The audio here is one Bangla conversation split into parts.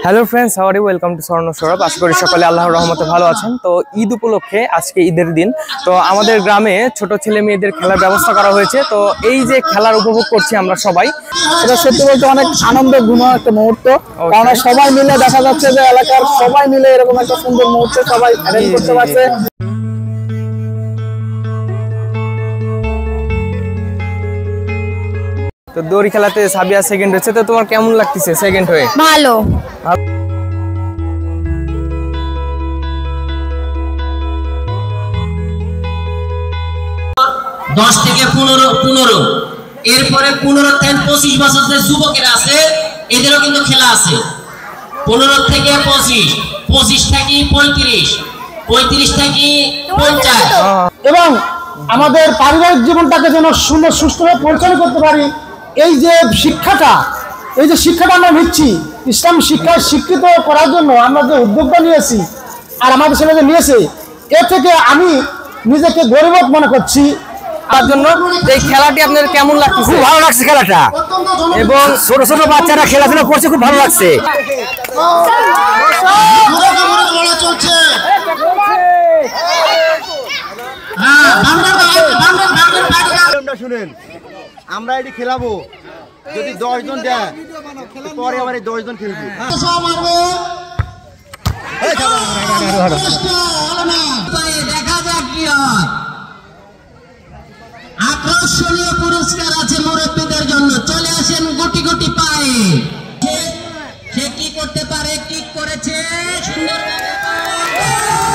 Hello friends, how are you? Welcome to Swarna Sourav. আশা করি সকলে আল্লাহর রহমতে ভালো আছেন। তো ঈদ উপলক্ষে আজকে ঈদের দিন, তো আমাদের গ্রামে ছোট ছেলে মেয়েদের খেলার ব্যবস্থা করা হয়েছে। তো এই যে খেলার উপভোগ করছি আমরা সবাই, এটা সত্যি বলতে অনেক আনন্দের ঘন একটা মুহূর্ত। কারণ সবাই মিলে দেখা যাচ্ছে যে এলাকার সবাই মিলে এরকম একটা সুন্দর মুহূর্ত সবাই অ্যারেঞ্জ করতে পারছে। তো দড়ি খেলাতে সাবিয়া সেকেন্ড হচ্ছে, তো তোমার কেমন লাগতেছে সেকেন্ড হয়ে? ভালো। 10 থেকে 15 এরপরে 15 থেকে 25 বছর যে যুবকেরা আছে এদেরও কিন্তু খেলা আছে। 15 থেকে 25, 25 থেকে 35, 35 থেকে 50। এবং আমাদের পারিবারিক জীবনটাকে যেন সুন্দর সুষ্ঠুভাবে পরিচালনা করতে পারি, এই যে শিক্ষাটা আমরা নিচ্ছি, ইসলাম শিক্ষায় শিক্ষিত করার জন্য আমরা যে উদ্যোগটা নিয়েছি আর আমাদের ছেলেদের নিয়েছে, এর থেকে আমি নিজেকে গর্বিত মনে করছি। তার জন্য এই খেলাটি আপনাদের কেমন লাগছে? খুব ভালো লাগছে খেলাটা, এবং ছোট ছোট বাচ্চারা খেলাধুলা করছে, খুব ভালো লাগছে। শুনেন, আমরা এটি খেলাবো, যদি 10 জন দেয় পরে আবার 10 জন খেলবে। দেখা যাক কি হয়। আকর্ষণীয় পুরস্কার আছে মুরব্বীদের জন্য। চলে আসেন গুটি গুটি পায়ে। সে কি করতে পারে? কিক করেছে সুন্দরভাবে।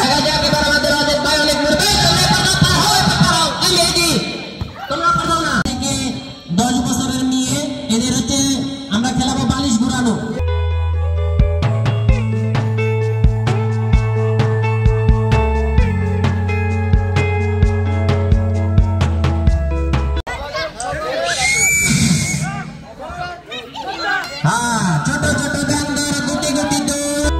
দেখা যাক এবার আমাদের অনেক ভাই অনেক মুরব্বী। তোমরা পারো না। 10 বছরের মেয়ে, এদের হচ্ছে আমরা খেলাবো বালিশ ঘুরানো। ছোট ছোট গান্ধার গুটি গুটি দৌড়।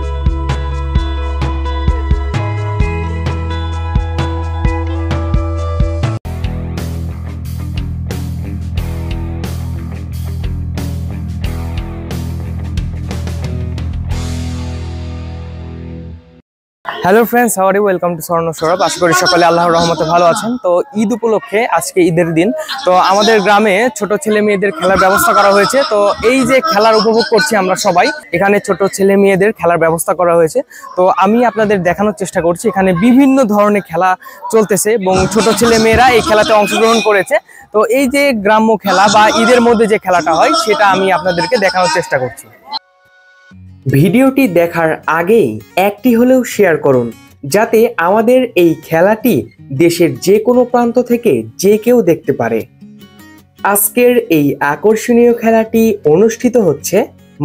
Hello friends, how are you? Welcome to Swarna Sourav. আশা করি সকলে আল্লাহর রহমতে ভালো আছেন। তো ঈদ উপলক্ষে আজকে ঈদের দিন, তো আমাদের গ্রামে ছোট ছেলে মেয়েদের খেলার ব্যবস্থা করা হয়েছে। তো এই যে খেলার উপভোগ করছি আমরা সবাই, এখানে ছোট ছেলে মেয়েদের খেলার ব্যবস্থা করা হয়েছে। তো আমি আপনাদের দেখানোর চেষ্টা করছি, এখানে বিভিন্ন ধরনের খেলা চলতেছে এবং ছোট ছেলে মেয়েরা এই খেলাতে অংশগ্রহণ করেছে। তো এই যে গ্রাম্য খেলা বা ঈদের মধ্যে যে খেলাটা হয়, সেটা আমি আপনাদেরকে দেখানোর চেষ্টা করছি। ভিডিওটি দেখার আগেই একটি হলেও শেয়ার করুন, যাতে আমাদের এই খেলাটি দেশের যে কোনো প্রান্ত থেকে যে কেউ দেখতে পারে। আজকের এই আকর্ষণীয় খেলাটি অনুষ্ঠিত হচ্ছে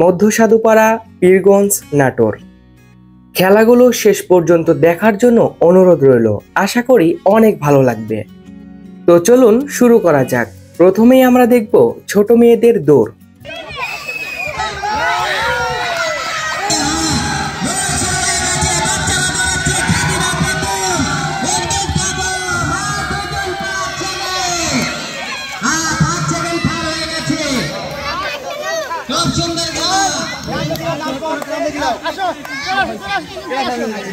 মধ্য সাধুপাড়া, পীরগঞ্জ, নাটোর। খেলাগুলো শেষ পর্যন্ত দেখার জন্য অনুরোধ রইল, আশা করি অনেক ভালো লাগবে। তো চলুন শুরু করা যাক। প্রথমেই আমরা দেখব ছোট মেয়েদের দৌড়।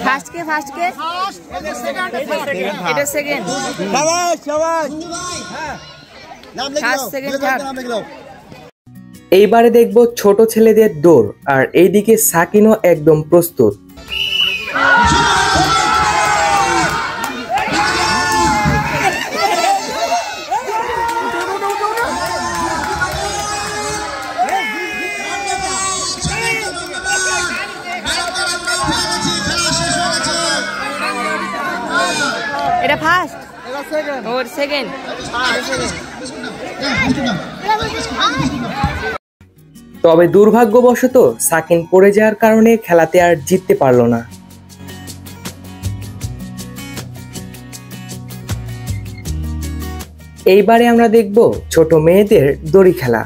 ফার্স্ট কে এটা সেকেন্ড। এইবারে দেখব ছোট ছেলেদের দৌড়, আর এইদিকে সাকিনও একদম প্রস্তুত। এটা ফার্স্ট, ওর সেকেন্ড। তবে দুর্ভাগ্যবশত সাকিন পড়ে যাওয়ার কারণে খেলাতে আর জিততে পারল না। এইবারে আমরা দেখব ছোট মেয়েদের দড়ি খেলা।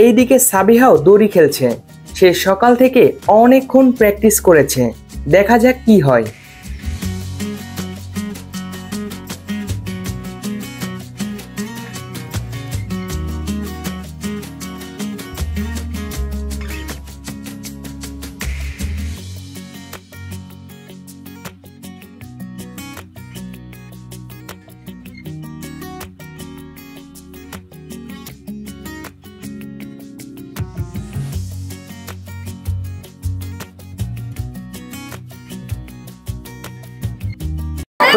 এইদিকে সাবিহাও দড়ি খেলছে। সে সকাল থেকে অনেকক্ষণ প্র্যাকটিস করেছে, দেখা যাক কি হয়।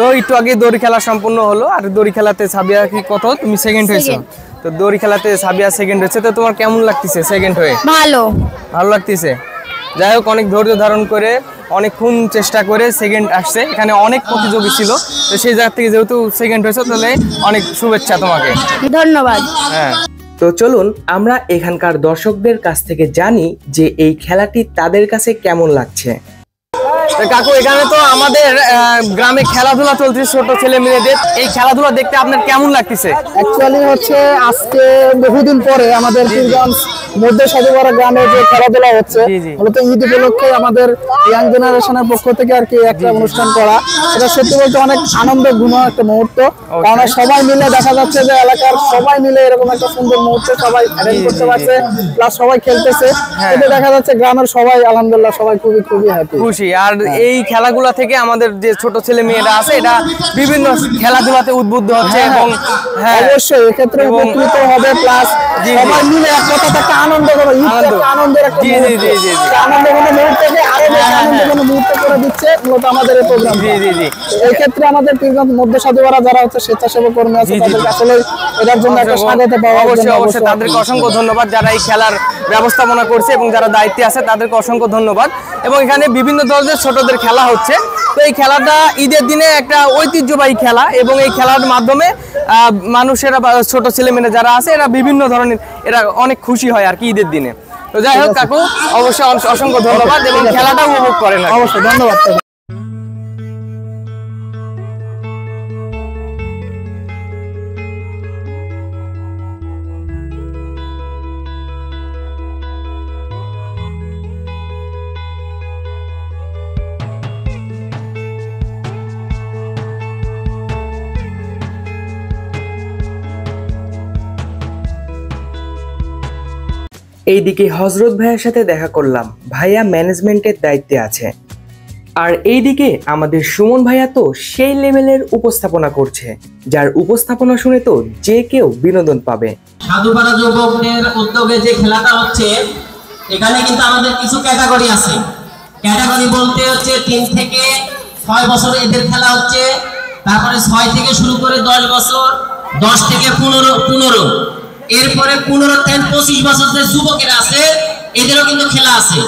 তো একটু আগে দড়ি খেলা সম্পূর্ণ হলো, আর দড়ি খেলাতে সাবিয়া কি কত তুমি সেকেন্ড হয়েছো? তো দড়ি খেলাতে সাবিয়া সেকেন্ড হয়েছে, তো তোমার কেমন লাগতেছে সেকেন্ড হয়ে? ভালো লাগতেছে। যাই হোক, অনেক ধৈর্য ধারণ করে অনেকক্ষণ চেষ্টা করে সেকেন্ড আসছে। এখানে অনেক প্রতিযোগী ছিল, তো সেই জায়গা থেকে যেহেতু সেকেন্ড হয়েছে তাহলে অনেক শুভেচ্ছা তোমাকে, ধন্যবাদ। হ্যাঁ, তো চলুন আমরা এখানকার দর্শকদের কাছ থেকে জানি যে এই খেলাটি তাদের কাছে কেমন লাগছে। কাকু, এখানে তো আমাদের গ্রামে খেলাধুলা চলছে ছোট ছেলে মেয়েদের, এই খেলাধুলা দেখতে আপনার কেমন লাগতেছে? অ্যাকচুয়ালি হচ্ছে আজকে বহুদিন পরে আমাদের পীরগঞ্জ মধ্য সাধুপাড়া গ্রামে যে খেলাধুলা হচ্ছে, মূলত ঈদ উপলক্ষে আমাদের ইয়াং জেনারেশনের পক্ষ থেকে আর কি একটা অনুষ্ঠান করা। এটা সত্যি বলতে অনেক আনন্দ ঘন একটা মুহূর্ত, কারণ সবাই মিলে দেখা যাচ্ছে যে এলাকার সবাই মিলে এরকম একটা সুন্দর মুহূর্ত সবাই অ্যারেঞ্জ করতে পারছে, প্লাস সবাই খেলতেছে। এতে দেখা যাচ্ছে গ্রামের সবাই আলহামদুলিল্লাহ সবাই খুবই হ্যাপি, খুশি। আর এই খেলাগুলা থেকে আমাদের যে ছোট ছেলে মেয়েরা আছে এটা বিভিন্ন খেলাধুলাতে উদ্বুদ্ধ হচ্ছে, এবং অবশ্যই এক্ষেত্রে উপকৃত হবে, প্লাস সবাই মিলে এক কথা একটা আনন্দ করো, আনন্দের একটা আনন্দঘন মুহূর্তকে আরো বেশি আনন্দঘন মুহূর্ত করে দিচ্ছে মূলত আমাদের এই প্রোগ্রাম। এই ক্ষেত্রে আমাদের পীরগঞ্জ মধ্য সাধুপাড়া যারা হচ্ছে স্বেচ্ছাসেবক কর্মী আছে তাদেরকে আসলে এটার জন্য একটা স্বাগত পাওয়া। অবশ্যই তাদেরকে অসংখ্য ধন্যবাদ যারা এই খেলার ব্যবস্থাপনা করছে এবং যারা দায়িত্বে আছে তাদেরকে অসংখ্য ধন্যবাদ। এবং এখানে বিভিন্ন ধরনের ছোটদের খেলা হচ্ছে। তো এই খেলাটা ঈদের দিনে একটা ঐতিহ্যবাহী খেলা, এবং এই খেলার মাধ্যমে মানুষেরা বা ছোট ছেলেমেয়েরা যারা আছে এরা বিভিন্ন ধরনের এরা অনেক খুশি হয় আর কি ঈদের দিনে। তো যাই হোক কাকু, অবশ্যই অসংখ্য ধন্যবাদ, এবং খেলাটা উপভোগ করেন। অবশ্যই ধন্যবাদ। এইদিকে হযরত ভাইয়ের সাথে দেখা করলাম, ভাইয়া ম্যানেজমেন্টের দায়িত্বে আছে। আর এইদিকে আমাদের সুমন ভাইয়া তো সেই লেভেলের উপস্থাপনা করছে, যার উপস্থাপনা শুনে তো যে কেউ বিনোদন পাবে। সাধুপাড়া যুবকদের উদ্যোগে যে খেলাটা হচ্ছে, এখানে কিন্তু আমাদের কিছু ক্যাটাগরি আছে। ক্যাটাগরি বলতে হচ্ছে 3 থেকে 6 বছর এদের খেলা হচ্ছে, তারপরে 6 থেকে শুরু করে 10 বছর, 10 থেকে 15, এরপরে 15 থেকে 25 বছর যে যুবকেরা আছে এদেরও কিন্তু খেলা আছে।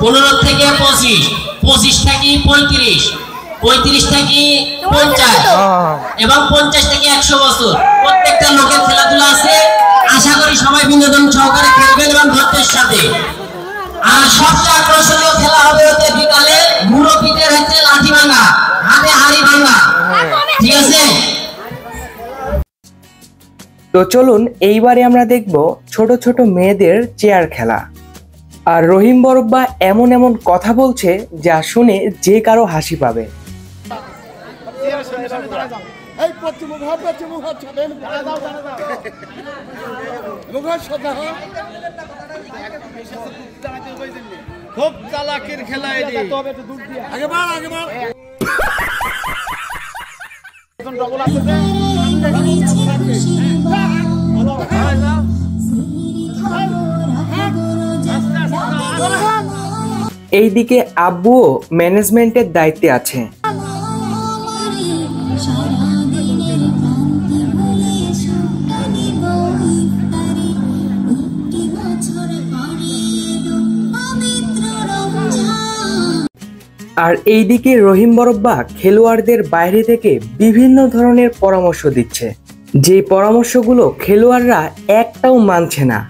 15 থেকে 25, 25 থেকে 35, 35 থেকে 50 এবং 50 থেকে 100 বছর প্রত্যেকটা লোকের খেলাধুলা আছে। আশা করি সবাই বিনোদন সহকারে খেলবেন এবং ধৈর্যের সাথে। আর সবচেয়ে আকর্ষণীয় খেলা হবে হচ্ছে বিকালে মুরব্বীদের হচ্ছে লাঠি ভাঙা, হাতে হাড়ি ভাঙা, ঠিক আছে? তো চলুন এইবারে আমরা দেখব ছোট ছোট মেয়েদের চেয়ার খেলা। আর রহিম বরব্বা এমন এমন কথা বলছে যা শুনে যে কারো হাসি পাবে। খুব চালাকির খেলা এটি। এইদিকে আব্বুও ম্যানেজমেন্টের দায়িত্বে আছে। আর এইদিকে রহিম বরব্বা খেলোয়াড়দের বাইরে থেকে বিভিন্ন ধরনের পরামর্শ দিচ্ছে, যে পরামর্শগুলো খেলোয়াড়রা একটাও মানছে না।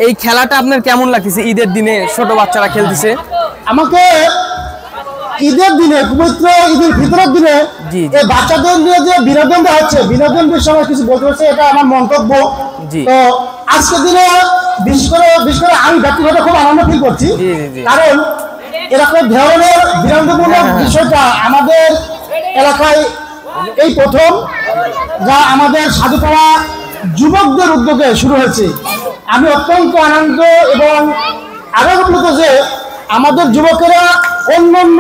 এই খেলাটা আপনার কেমন লাগতেছে? ঈদের দিনে ছোট বাচ্চারা খেলতেছে। আমাকে ঈদের দিনে, পবিত্র ঈদের ফিতরের দিনে জি, জি। এই বাচ্চাদের নিয়ে যে বিনোদনটা হচ্ছে, বিনোদনের সময় কিছু বলতে হচ্ছে, এটা আমার মন্তব্য। জি। তো আজকের দিনে বিশেষ করে আমি ব্যক্তিগত খুব আনন্দ ফিল করছি, জি, জি, জি। কারণ এরকম ধরনের বিনোদনমূলক বিষয়টা আমাদের এলাকায় এই প্রথম, যা আমাদের সাধুপাড়া যুবকদের উদ্যোগে শুরু হয়েছে। আমি অত্যন্ত আনন্দ এবং আনন্দিত যে আমাদের যুবকেরা অন্যান্য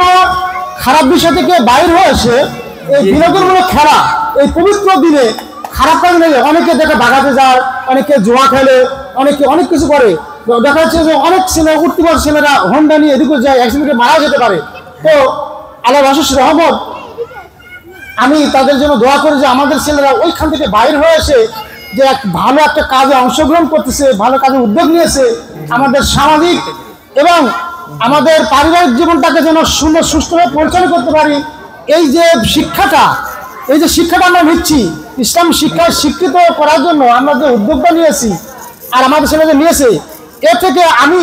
খারাপ বিষয় থেকে বাইর হয়ে এসে এই বিনোদনমূলক খেলা, এই পবিত্র দিনে খারাপ কাজ নেই। অনেকে দেখে বাগাতে যায়, অনেকে জুয়া খেলে, অনেকে অনেক কিছু করে। দেখা যাচ্ছে যে অনেক ছেলে, উঠতি বয়সী ছেলেরা হোন্ডা নিয়ে এদিকে যায়, অ্যাক্সিডেন্টে মারা যেতে পারে। তো আল্লাহর অশেষ রহমত, আমি তাদের জন্য দোয়া করি যে আমাদের ছেলেরা ওইখান থেকে বাইর হয়ে এসে যে ভালো একটা কাজে অংশগ্রহণ করতেছে, ভালো কাজে উদ্যোগ নিয়েছে, আমাদের সামাজিক এবং আমাদের পারিবারিক জীবনটাকে যেন সুন্দর সুষ্ঠুভাবে পরিচালনা করতে পারি। এই যে শিক্ষাটা আমরা নিচ্ছি, ইসলাম শিক্ষায় শিক্ষিত করার জন্য আমরা যে উদ্যোগটা নিয়েছি আর আমাদের ছেলেদের নিয়েছে, এর থেকে আমি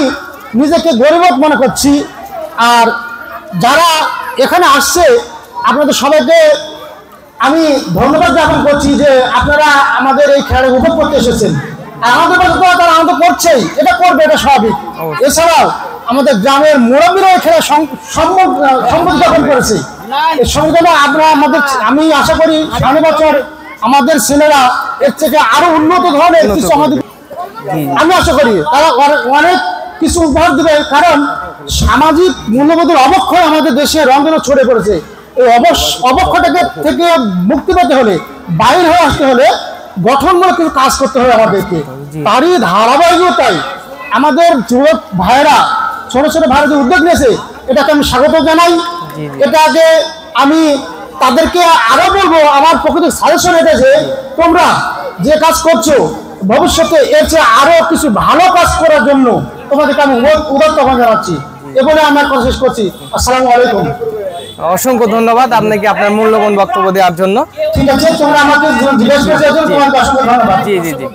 নিজেকে গর্ববোধ মনে করছি। আর যারা এখানে আসছে আপনাদের সবাইকে আমি ধন্যবাদ জ্ঞাপন করছি যে আপনারা আমাদের এই খেলা উপভোগ করতে এসেছেন। আর আমাদের পাশে তো তারা আনন্দ করছেই, এটা করবে, এটা স্বাভাবিক। এছাড়াও আমাদের গ্রামের মুরব্বীরা এই খেলা সম্মতি জ্ঞাপন করেছে। এই সংগঠনে আমি আশা করি সামনের বছর আমাদের ছেলেরা এর থেকে আরো উন্নত ধরনের কিছু আমাদের, আমি আশা করি তারা অনেক কিছু উপহার দেবে। কারণ সামাজিক মূল্যবোধের অবক্ষয় আমাদের দেশে রঙে ছড়ে পড়েছে। এই অবক্ষয়টাকে থেকে মুক্তি পেতে হলে, বাইরে হয়ে আসতে হলে গঠনমূলক কিছু কাজ করতে হবে আমাদেরকে। তারই ধারাবাহিকতাই আমাদের যুবক ভাইয়েরা, ছোট ছোট ভাইরা যে উদ্যোগ নিয়েছে, এটাকে আমি স্বাগত জানাই। এটাকে আমি তাদেরকে আরো বলবো, আমার প্রকৃত সাজেশন এটা যে তোমরা যে কাজ করছো ভবিষ্যতে এর চেয়ে আরো কিছু ভালো কাজ করার জন্য তোমাদেরকে আমি উদাত্ত আহ্বান জানাচ্ছি। এবারে আমার কথা শেষ করছি। আসসালামু আলাইকুম। অসংখ্য ধন্যবাদ আপনাকে আপনার মূল্যবান বক্তব্য দেওয়ার জন্য। ঠিক আছে, তোমরা আমাকে জিজ্ঞেস করেছো, তোমাকে অসংখ্য ধন্যবাদ। জি জি জি।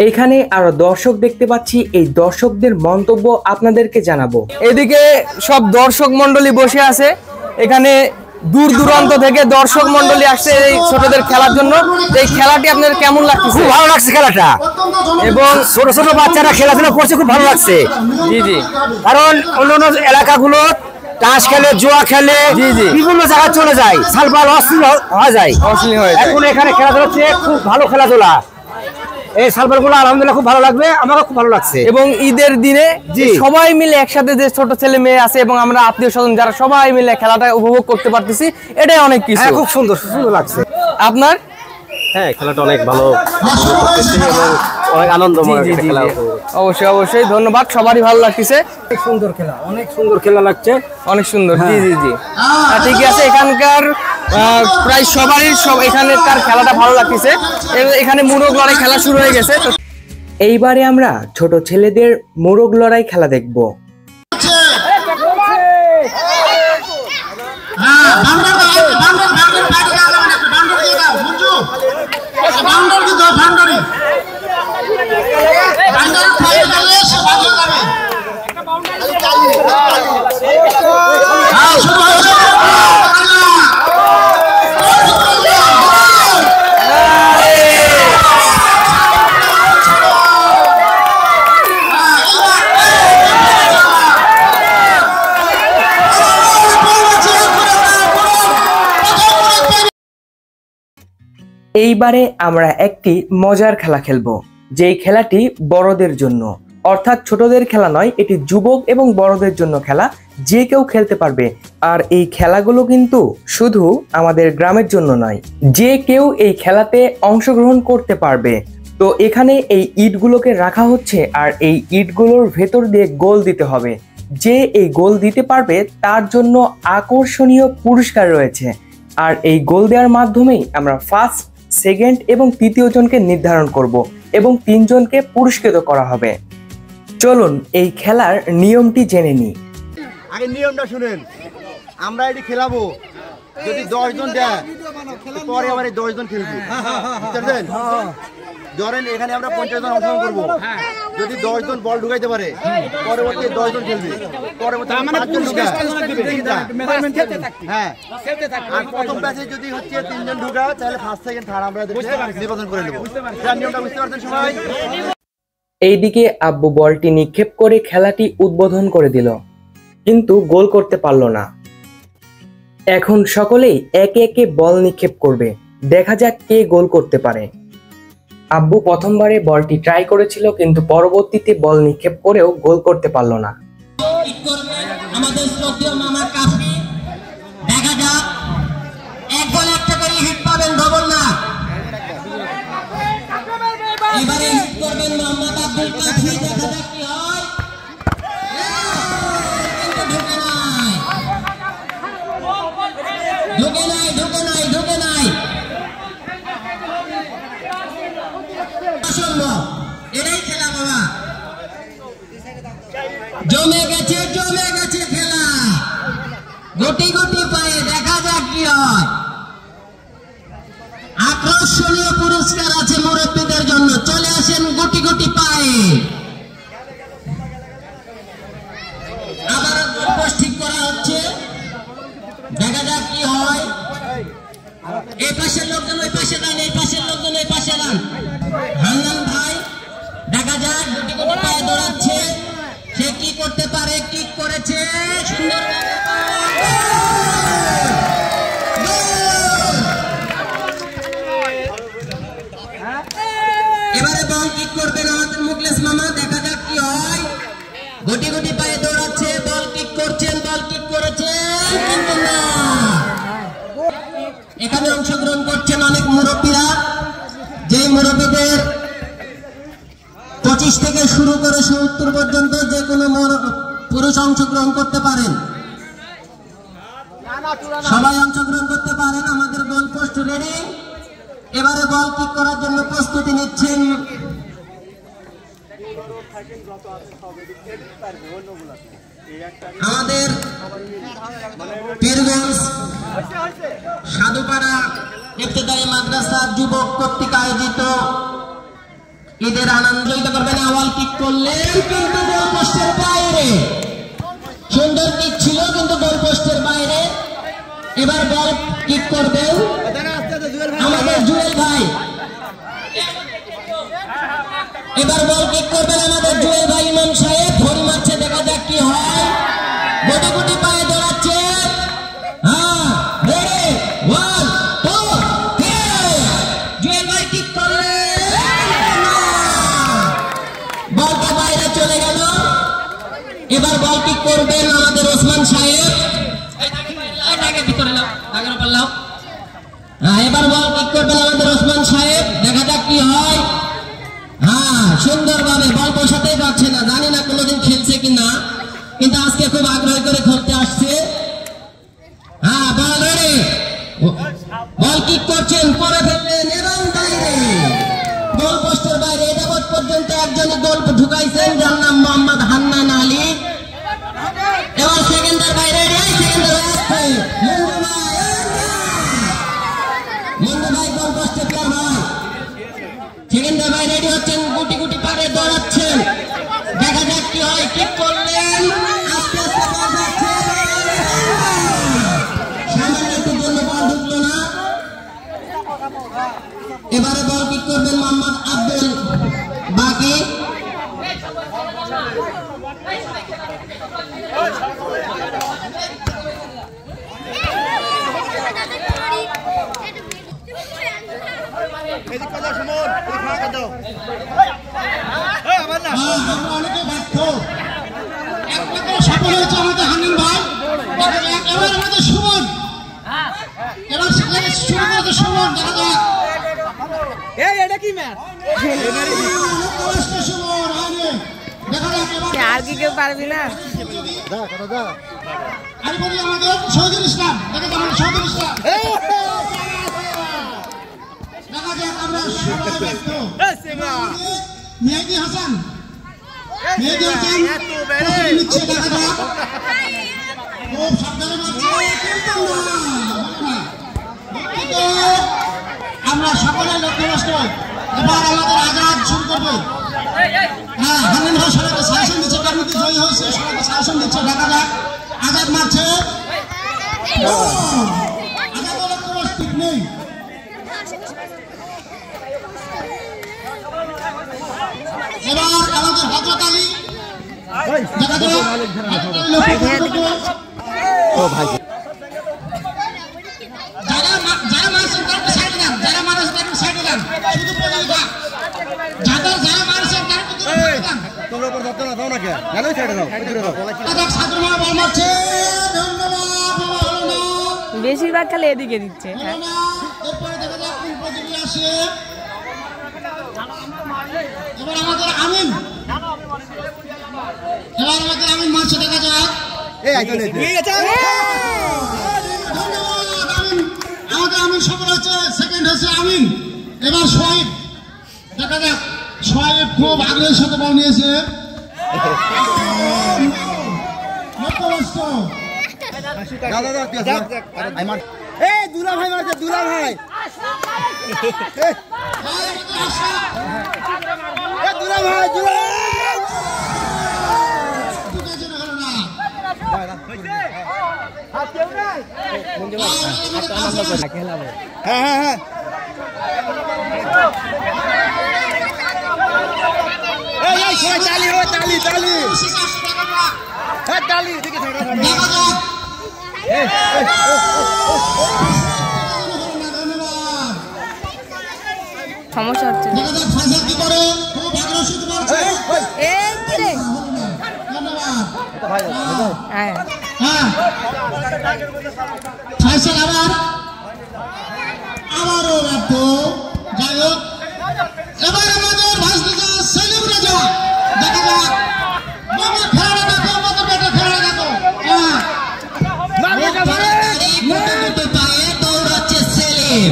এইখানে আরো দর্শক দেখতে পাচ্ছি, এই দর্শকদের মন্তব্য আপনাদেরকে জানাবো। এদিকে সব দর্শক মন্ডলী বসে আছে, এখানে দূর দূরান্ত থেকে দর্শক মন্ডলী আসছে এই ছোটদের খেলার জন্য। এই খেলাটি আপনাদের কেমন লাগছে? খুব ভালো লাগছে খেলাটা, এবং ছোট ছোট বাচ্চারা খেলাধুলা করছে, খুব ভালো লাগছে। জি জি, কারণ অন্যান্য এলাকাগুলো তাস খেলে, জুয়া খেলে, জি, জি। বিভিন্ন জায়গায় চলে যায়, সালপাল অশ্লীল হয়ে যায়। অশ্লীল হয়ে যায়। এখন এখানে খেলাধুলা হচ্ছে, খুব ভালো খেলাধুলা। এই সালপাল গুলো আলহামদুলিল্লাহ খুব ভালো লাগবে, আমারও খুব ভালো লাগছে। এবং ঈদের দিনে জি। সবাই মিলে একসাথে যে ছোট ছেলে মেয়ে আছে এবং আমরা আত্মীয় স্বজন যারা সবাই মিলে খেলাটা উপভোগ করতে পারতেছি, এটাই অনেক কিছু। হ্যাঁ, খুব সুন্দর সুন্দর লাগছে। আপনার? হ্যাঁ, খেলাটা অনেক ভালো এবং অনেক আনন্দময় একটা খেলা। অবশ্যই অবশ্যই ধন্যবাদ, সবারই ভালো লাগতেছে। সুন্দর খেলা, অনেক সুন্দর খেলা লাগছে, অনেক সুন্দর। জি জি জি, ঠিক আছে। এখানকার প্রায় সবারই এখানকার খেলাটা ভালো লাগতেছে। এখানে মোরগ লড়াই খেলা শুরু হয়ে গেছে। এইবারে আমরা ছোট ছেলেদের মোরগ লড়াই খেলা দেখব। এইবারে আমরা একটি মজার খেলা খেলবো, যেই খেলাটি বড়দের জন্য, অর্থাৎ ছোটদের খেলা নয়, এটি যুবক এবং বড়দের জন্য খেলা, যে কেউ খেলতে পারবে। আর এই খেলাগুলো কিন্তু শুধু আমাদের গ্রামের জন্য নয়, যে কেউ এই খেলাতে অংশগ্রহণ করতে পারবে। তো এখানে এই ইটগুলোকে রাখা হচ্ছে, আর এই ইটগুলোর ভেতর দিয়ে গোল দিতে হবে। যে এই গোল দিতে পারবে তার জন্য আকর্ষণীয় পুরস্কার রয়েছে। আর এই গোল দেওয়ার মাধ্যমেই আমরা ফার্স্ট, সেকেন্ড এবং তৃতীয় জনকে নির্ধারণ করব এবং 3 জনকে পুরস্কৃত করা হবে। চলুন এই খেলার নিয়মটি জেনে নিই। আগে নিয়মটা শুনেন। আমরা এটি খেলাবো, যদি 10 জন দেয় পরে আবার এই 10 জন খেলবে, বুঝতে পারছেন? ধরেন এখানে আমরা 50 জন অংশগ্রহণ করবো, যদি 10 জন বল ঢুকাইতে পারে পরবর্তী 10 জন খেলবে, পরবর্তী 5 জন ঢুকায়। হ্যাঁ, আর প্রথম ব্যাচে যদি হচ্ছে 3 জন ঢুকায় তাহলে ফার্স্ট সেকেন্ড থার্ড আমরা নির্বাচন করে নেবো। নিয়মটা বুঝতে পারছেন সবাই? এইদিকে আব্বু বলটি নিক্ষেপ করে খেলাটি উদ্বোধন করে দিল, কিন্তু গোল করতে পারল না। এখন সকলেই একে একে বল নিক্ষেপ করবে, দেখা যাক কে গোল করতে পারে। আব্বু প্রথমবারে বলটি ট্রাই করেছিল, কিন্তু পরবর্তীতে বল নিক্ষেপ করেও গোল করতে পারল না। আমাদের শ্রদ্ধেয় মামা কাফি, দেখা যাক এক বলে একটা করে হিট পাবেন, ডবল না। এবারে হিট করবেন মোহাম্মদ আব্দুল কাফি, দেখা যাক কি হয়। ঢুকে নাই, ঢুকে নাই, ঢুকে নাই। এটাই খেলা বাবা, জমে গেছে, জমে গেছে খেলা। গুটি গুটি পায়ে, দেখা যাক কি হয়। আকর্ষণীয় পুরস্কার আছে মুরব্বীদের জন্য, চলে আসেন গুটি গুটি পায়ে। আবার গোল ঠিক করা হচ্ছে, দেখা যাক কি হয়। এই পাশের লোকজন ওই পাশে যান, এই পাশের লোকজন ওই পাশে যান। হান্নান ভাই, দেখা যাক গুটি গুটি পায়ে দৌড়াচ্ছে, সে কি করতে পারে। কিক করেছে সুন্দর, এবারে বল কিক করবেন আমাদের মুখলেস মামা, দেখা যাক কি হয়। গুটি গুটি পায়ে দৌড়াচ্ছে, বল কিক করছেন, বল কিক করেছে, কিন্তু না। এখানে অংশগ্রহণ করছেন অনেক মুরব্বীরা, যে মুরব্বীদের 25 থেকে শুরু করে 70 পর্যন্ত যে কোনো পুরুষ অংশগ্রহণ করতে পারেন, সবাই অংশগ্রহণ করতে পারেন। আমাদের গোল পোস্ট রেডি, এবারে বল কিক করার জন্য প্রস্তুতি নিচ্ছেন। আমাদের পীরগঞ্জ সাধুপাড়া ইবতেদায়ী মাদ্রাসা যুবক কর্তৃক আয়োজিত ঈদের আনন্দ করবেন। আওয়াল কিক করলেন, কিন্তু গোল পোস্টের বাইরে। সুন্দর কিক ছিল, কিন্তু গোল পোস্টের বাইরে। এবার বল কিক করবেন আমাদের জুয়েল ভাই, এবার বল কিক করবেন আমাদের জুয়েল ভাই ইমাম সাহেব। ধরে মারছে, দেখা যাক কি হয়। গুটি গুটি পায়ে দৌড়াচ্ছে, হ্যাঁ রেডি, 1 2 3। জুয়েল ভাই কিক করলেন, বলটা বাইরে চলে গেল। এবার বল কিক করবেন আমাদের ওসমান সাহেব, ভিতরে নাও, আগের উপর নাও। এবার বল কিক করবেন আমাদের ওসমান সাহেব, দেখা যাক কি হয়। হ্যাঁ, সুন্দরভাবে বল বসাতেই পারছে না, জানি না কোনোদিন খেলছে কিনা, কিন্তু আজকে খুব আগ্রহ করে খেলতে আসছে। হ্যাঁ, বল রেডি, বল কিক করছেন, পরে ফেললেন এবং বাইরে, গোল পোস্টের বাইরে। এটা পর্যন্ত একজন গোল ঢুকাইছেন, যার নাম মোহাম্মদ হান্নান আলী। এবার সেকেন্ডার বাইরে, সেকেন্ডার আসছে মন্দু ভাই, গোল পোস্টের প্লেয়ার ভাই। সেকেন্ডার বাইরে রেডি হচ্ছেন, গুটি গুটি পারে দৌড়াচ্ছেন, দেখা যাক কি হয়। কিক করলেন, আস্তে আস্তে বল যাচ্ছে, সামান্য একটু জন্য বল ঢুকলো না। এবারে বল কিক করবেন মোহাম্মদ আব্দুল বাকি। অনেকে ব্যর্থ, একমাত্র সফল হয়েছে আমাদের হান্নান ভাই। এবার আমাদের সুমন, এবার শুরু করেছে সুমন, দেখা যাক। এটা কি ম্যাচ? সুমন দেখা যাক আর কি কেউ পারবি না। আমি বলি আমাদের শহীদুল ইসলাম, দেখা যাক আমাদের শহীদুল ইসলাম, দেখা যাক আমরা সবাই ব্যর্থ। মেহেদি হাসান, মেহেদি হাসান নিচ্ছে, দেখা যাক। খুব সাবধানে মারছে, কিন্তু না, আমরা সকলে লক্ষ্যভ্রষ্ট। এবার আমাদের আজাদ শুরু করবো। হ্যাঁ, হামিম ভাই সবাইকে শাসন দিচ্ছে, তার মধ্যে জয়ী হয়েছে, সবাইকে শাসন দিচ্ছে। দেখা যাক, আজাদ মারছে। আজাদের লক্ষ্যভ্রষ্ট ঠিক নেই। এবার আমাদের হযরত আলী দেখা যাক, যারা মারছেন তারকে সাইডে দেন, যারা মারছেন তারকে সাইডে দেন, শুধু প্রতিযোগিতা। যারা মারছেন তারকে সাইডে দেন। তোমরা উপর ধরতে না দাও না কে? গেলেই সাইডে দাও, দূরে দাও। ছাত্র মা বল মারছে। ধন্যবাদ, হলো না। বেশিরভাগ খালি এদিকে দিচ্ছে। হলো না। এরপরে দেখা যাক কোন প্রতিযোগী আসে। এবার আমাদের আমিন, মারছে, দেখা যাক। এই আইতলে আমাদের আমিন সফল হচ্ছে, সেকেন্ড হচ্ছে আমিন। এবার সোহাইব, দেখা যাক। সোহাইব খুব আগ্রহের সাথে বল নিয়েছে। এই দুলা ভাই মারছে, দুলা ভাই। দুলা ভাই, দুলা হ্যাঁ হ্যাঁ হ্যাঁ তালি ও তালি তালি হ্যাঁ তালি দিকে সমস্যা হচ্ছে আবারও ব্যর্থ। যাই হোক, এবার আমাদের ভাষা সেলিম রাজা, দেখা যাক। মামা খেলা দেখো, আমাদের বেটা খেলা দেখো। পায়ে দৌড়াচ্ছে সেলিম।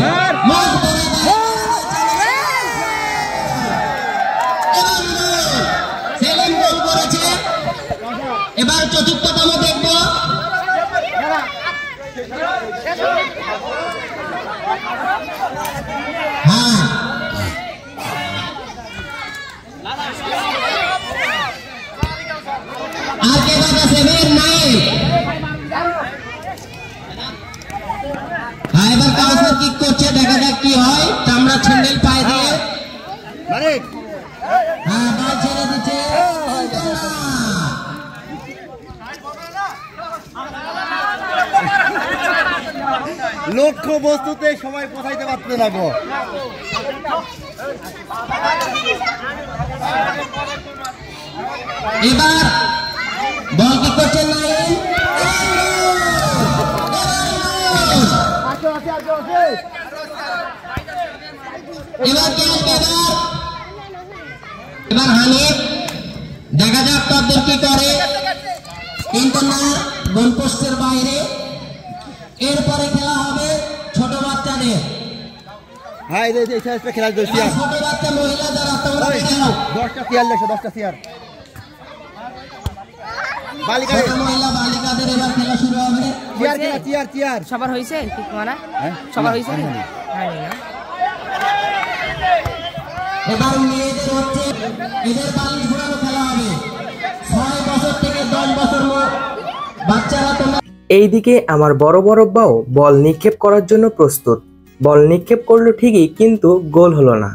সেলিম গোল করেছে। এবার চতুর্থতম দেখবো। হ্যাঁ, আর কে বাবা সেভেন নাই। হ্যাঁ, এবার কাউসার কিক করছে, দেখা যাক কি হয়। চামড়া ছেন্ডেল পায়ে দিয়ে হ্যাঁ বল ছেড়ে দিচ্ছে। লক্ষ্য বস্তুতে সময় পৌঁছাইতে পারতে না গো। এবার বল কি করছেন নাইম। এবার কে আসবে? এবার হানিফ, দেখা যাক তাদের কি করে। কিন্তু না, গোল পোস্টের বাইরে। এরপরে খেলা হবে ছোট বাচ্চাদের। হ্যাঁ খেলা চেয়ার ছোট বাচ্চা মহিলা যারা তোমরা 10টা চেয়ার লেখো, 10টা চেয়ার। ছোট মহিলা বালিকাদের এবার খেলা শুরু হবে। চেয়ার খেলা, চেয়ার চেয়ার। সবার হয়েছে ঠিক মারা? সবার হয়েছে? হয়নি না। এবার মেয়েদের হচ্ছে, এদের বালিশ ঘোরানো খেলা হবে। 6 বছর থেকে 10 বছর বাচ্চারা তোমরা। এইদিকে আমার বড় বড়ব্বাও বল নিক্ষেপ করার জন্য প্রস্তুত। বল নিক্ষেপ করলো ঠিকই, কিন্তু গোল হলো না।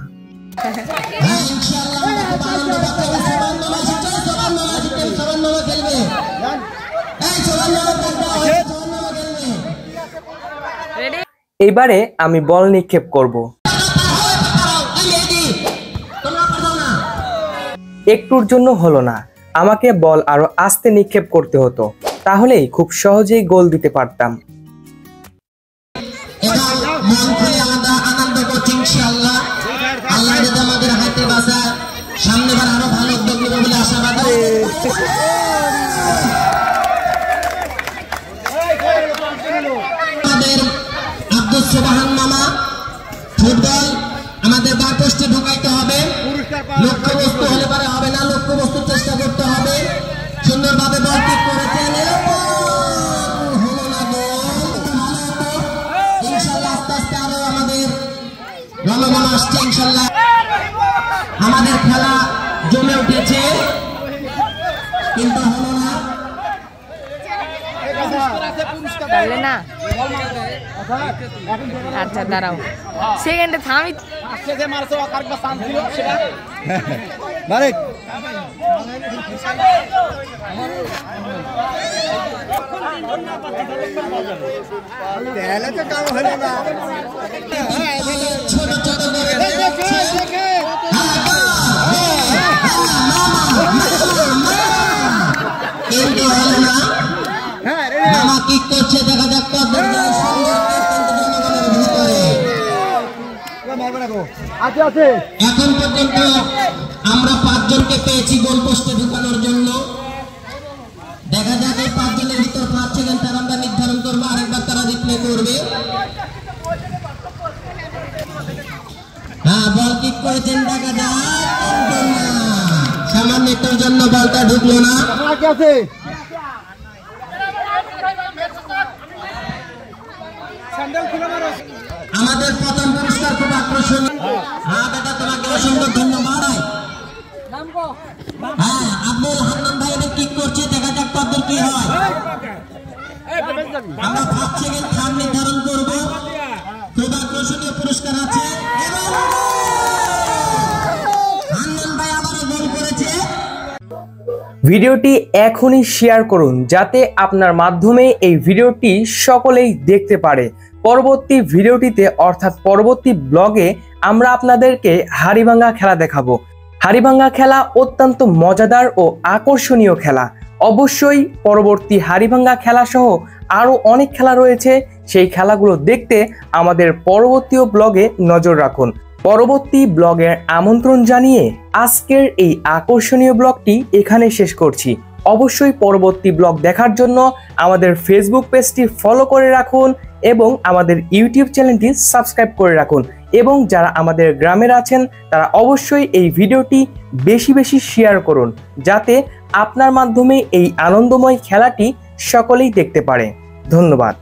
এইবারে আমি বল নিক্ষেপ করব। একটুর জন্য হলো না, আমাকে বল আরো আস্তে নিক্ষেপ করতে হতো, তাহলেই খুব সহজেই গোল দিতে পারতাম। আনন্দ করছি ইনশাআল্লাহ। আল্লাহ যদি আমাদের হাতে বাঁচায়, সামনেবার আরো ভালো উদ্যোগ নেবে বলে আশাবাদ। আমাদের আব্দুল সুবহান মামা, ফুটবল আমাদের বার পোস্টে ঢোকাইতে হবে। লক্ষ্যবস্তু হলে পারে হবে না, লক্ষ্যবস্তু চেষ্টা করতে হবে। সুন্দরভাবে বল ঠিক করেছেন, ইনশাআল্লাহ আস্তে ইনশাআল্লাহ আমাদের খেলা জমে উঠেছে, কিন্তু হলো না। পারলে না? আচ্ছা দাঁড়াও, সেকেন্ডে থামি। মারেক ছোট ছোট করে কিন্তু হলো না। মামা কি করছে দেখা যাক। এখন পর্যন্ত আমরা 5 জনকে পেয়েছি গোল পোস্টে ঢুকানোর জন্য। দেখা যাক এই 5 জনের ভিতর 5 সেকেন্ড তার আমরা নির্ধারণ করবো, আরেকবার তারা রিপ্লে করবে। হ্যাঁ, বল কিক করেছেন, দেখা যাক। সামান্য একটুর জন্য বলটা ঢুকলো না। আমাদের প্রথম পুরস্কার খুব আকর্ষণীয়। হ্যাঁ বেটা, তোমাকে অসংখ্য ধন্যবাদ। হ্যাঁ, আব্দুল হান্নান ভাই এদের কিক করছে, দেখা যাক তাদের কি হয়। আমরা 5 সেকেন্ড টাইম নির্ধারণ করব। খুব আকর্ষণীয় পুরস্কার আছে। হান্নান ভাই আবারও গোল করেছে। ভিডিওটি এখনই শেয়ার করুন যাতে আপনার মাধ্যমে এই ভিডিওটি সকলেই দেখতে পারে। পরবর্তী ভিডিওটিতে অর্থাৎ পরবর্তী ব্লগে আমরা আপনাদেরকে হাড়িভাঙ্গা খেলা দেখাবো। হাড়িভাঙ্গা খেলা অত্যন্ত মজাদার ও আকর্ষণীয় খেলা। অবশ্যই পরবর্তী হাড়িভাঙ্গা খেলা সহ আরও অনেক খেলা রয়েছে, সেই খেলাগুলো দেখতে আমাদের পরবর্তী ব্লগে নজর রাখুন। পরবর্তী ব্লগের আমন্ত্রণ জানিয়ে আজকের এই আকর্ষণীয় ব্লগটি এখানে শেষ করছি। অবশ্যই পরবর্তী ব্লগ দেখার জন্য আমাদের ফেসবুক পেজটি ফলো করে রাখুন এবং আমাদের ইউটিউব চ্যানেলটি সাবস্ক্রাইব করে রাখুন। এবং যারা আমাদের গ্রামের আছেন তারা অবশ্যই এই ভিডিওটি বেশি বেশি শেয়ার করুন যাতে আপনার মাধ্যমে এই আনন্দময় খেলাটি সকলেই দেখতে পারে। ধন্যবাদ।